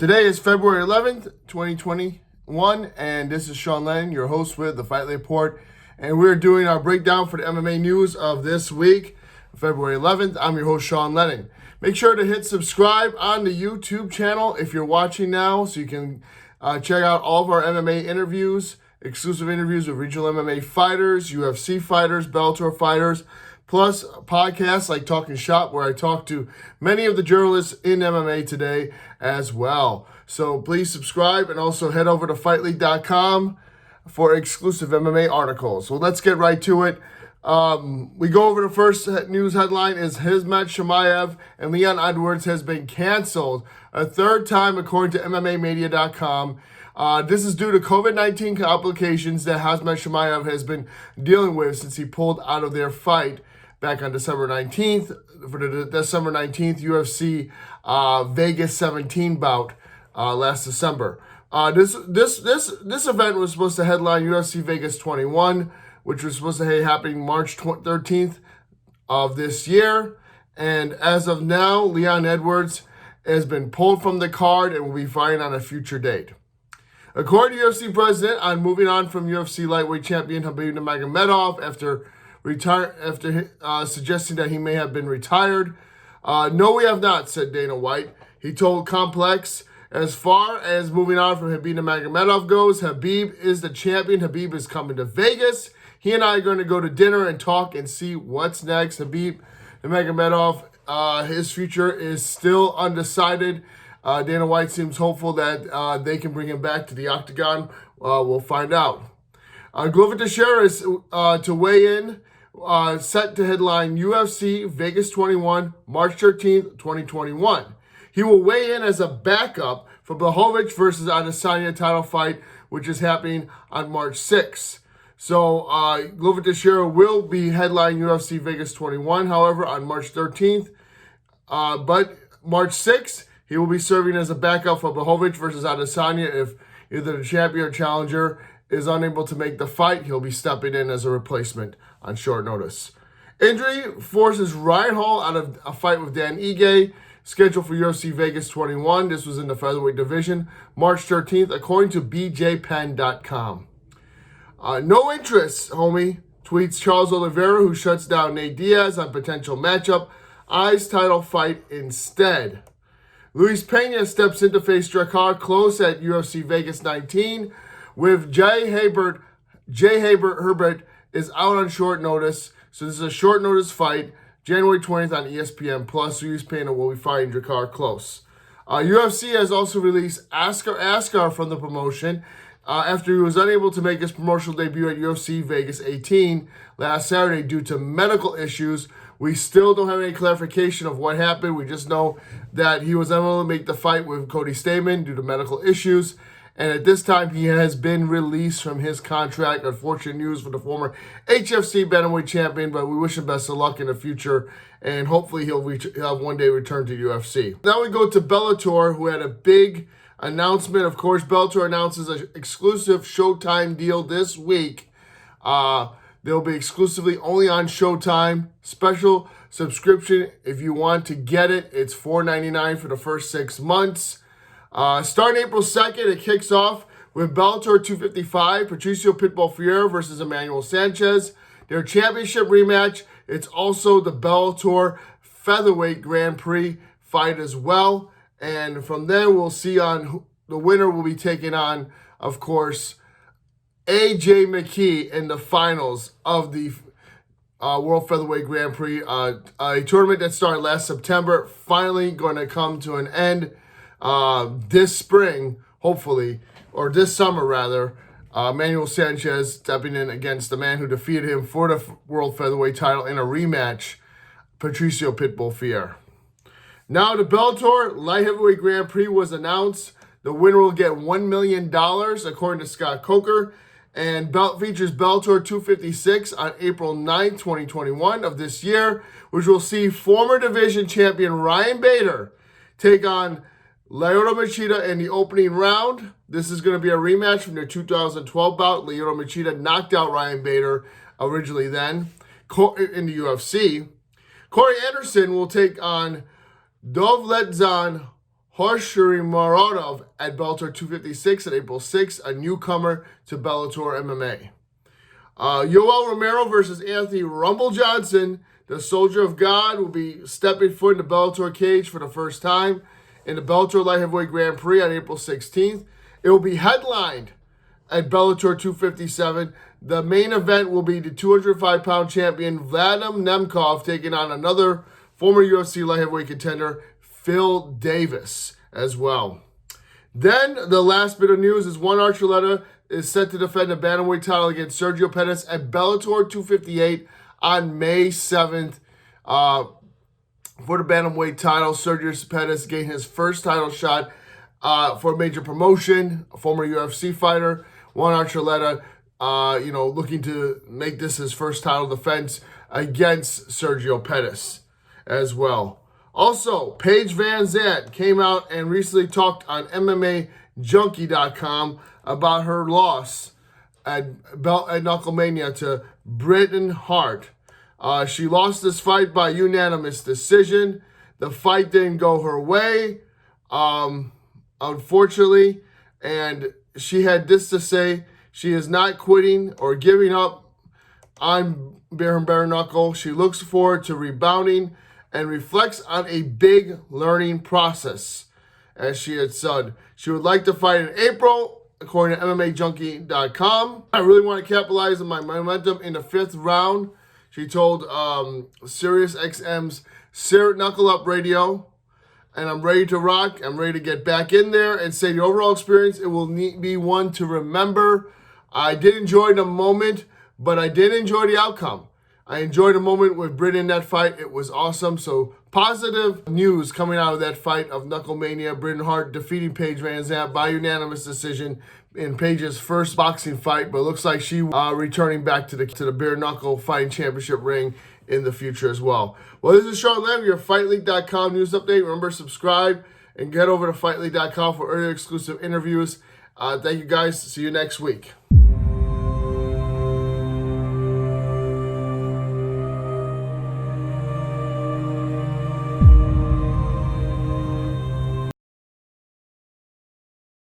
Today is February 11th, 2021, and this is Sean Lennon, your host with the Fightlete Report, and we're doing our breakdown for the MMA news of this week, February 11th. I'm your host, Sean Lennon. Make sure to hit subscribe on the YouTube channel if you're watching now, so you can check out all of our MMA interviews, exclusive interviews with regional MMA fighters, UFC fighters, Bellator fighters, plus podcasts like Talking Shop, where I talk to many of the journalists in MMA today as well. So please subscribe and also head over to Fightlete.com for exclusive MMA articles. So let's get right to it. We go over the first news headline is his match Chimaev and Leon Edwards has been canceled a third time according to MMAmedia.com. This is due to COVID-19 complications that Khabib Nurmagomedov has been dealing with since he pulled out of their fight back on December 19th, for the December 19th UFC Vegas 17 bout last December. This event was supposed to headline UFC Vegas 21, which was supposed to happen March 13th of this year. And as of now, Leon Edwards has been pulled from the card and will be fighting on a future date. According to UFC president, on moving on from UFC lightweight champion Khabib Nurmagomedov after suggesting that he may have been retired. No, we have not, said Dana White. He told Complex, as far as moving on from Khabib Nurmagomedov goes, Khabib is the champion. Khabib is coming to Vegas. He and I are going to go to dinner and talk and see what's next. Khabib Nurmagomedov, his future is still undecided. Dana White seems hopeful that they can bring him back to the octagon. We'll find out. Glover Teixeira is to weigh in, set to headline UFC Vegas 21, March 13th, 2021. He will weigh in as a backup for Blachowicz versus Adesanya title fight, which is happening on March 6th. So Glover Teixeira will be headlining UFC Vegas 21, however, on March 13th. But March 6th, he will be serving as a backup for Blachowicz versus Adesanya. If either the champion or challenger is unable to make the fight, he'll be stepping in as a replacement on short notice. Injury forces Ryan Hall out of a fight with Dan Ige, scheduled for UFC Vegas 21. This was in the featherweight division, March 13th, according to BJPenn.com. No interest, homie, tweets Charles Oliveira, who shuts down Nate Diaz on potential matchup. Eyes title fight instead. Luis Pena steps in to face Drakkar Klose at UFC Vegas 19. With Jay Herbert is out on short notice. So this is a short notice fight, January 20th on ESPN+. Luis Pena will be fighting Drakkar Klose. UFC has also released Askar from the promotion after he was unable to make his promotional debut at UFC Vegas 18 last Saturday due to medical issues. We still don't have any clarification of what happened. We just know that he was unable to make the fight with Cody Stamann due to medical issues. And at this time, he has been released from his contract. Unfortunate news for the former HFC bantamweight champion, but we wish him best of luck in the future, and hopefully he'll have one day return to UFC. Now we go to Bellator, who had a big announcement. Of course, Bellator announces an exclusive Showtime deal this week. They'll be exclusively only on Showtime. Special subscription if you want to get it. It's $4.99 for the first 6 months. Starting April 2nd, it kicks off with Bellator 255, Patricio Pitbull Fiera versus Emmanuel Sanchez. Their championship rematch. It's also the Bellator Featherweight Grand Prix fight as well. And from there, we'll see on the winner will be taking on, of course, AJ McKee in the finals of the World Featherweight Grand Prix. A tournament that started last September, finally going to come to an end. This spring, hopefully, or this summer rather, Emmanuel Sanchez stepping in against the man who defeated him for the World Featherweight title in a rematch, Patricio Pitbull Fiera. Now the Bellator Light Heavyweight Grand Prix was announced. The winner will get $1 million, according to Scott Coker, and features Bellator 256 on April 9th, 2021 of this year, which will see former division champion Ryan Bader take on Lyoto Machida in the opening round. This is going to be a rematch from their 2012 bout. Lyoto Machida knocked out Ryan Bader originally then in the UFC. Corey Anderson will take on Dovletzan Nurmagomedov at Bellator 256 on April 6th, a newcomer to Bellator MMA. Yoel Romero versus Anthony Rumble Johnson, the Soldier of God, will be stepping foot in the Bellator cage for the first time in the Bellator Light Heavyweight Grand Prix on April 16th. It will be headlined at Bellator 257. The main event will be the 205-pound champion Vadim Nemkov taking on another former UFC light heavyweight contender, Phil Davis, as well. Then the last bit of news is Juan Archuleta is set to defend the bantamweight title against Sergio Pettis at Bellator 258 on May 7th. For the bantamweight title, Sergio Pettis gained his first title shot for a major promotion, a former UFC fighter. Juan Archuleta, looking to make this his first title defense against Sergio Pettis as well. Also, Paige Van Zandt came out and recently talked on MMAJunkie.com about her loss at Knucklemania to Britain Hart. She lost this fight by unanimous decision. The fight didn't go her way, unfortunately, and she had this to say: she is not quitting or giving up on bare knuckle. She looks forward to rebounding and reflects on a big learning process. As she had said, she would like to fight in April, according to MMAJunkie.com. I really want to capitalize on my momentum in the 5th round, she told SiriusXM's Knuckle Up Radio. And I'm ready to rock. I'm ready to get back in there and say the overall experience, it will be one to remember. I did enjoy the moment, but I did enjoy the outcome. I enjoyed the moment with Britt in that fight. It was awesome. So positive news coming out of that fight of Knucklemania. Britain Hart defeating Paige Van Zandt by unanimous decision in Paige's first boxing fight. But it looks like she returning back to the bare knuckle fighting championship ring in the future as well. Well, this is Sean Lennon, your Fightlete.com news update. Remember, subscribe and get over to Fightlete.com for early exclusive interviews. Thank you guys. See you next week.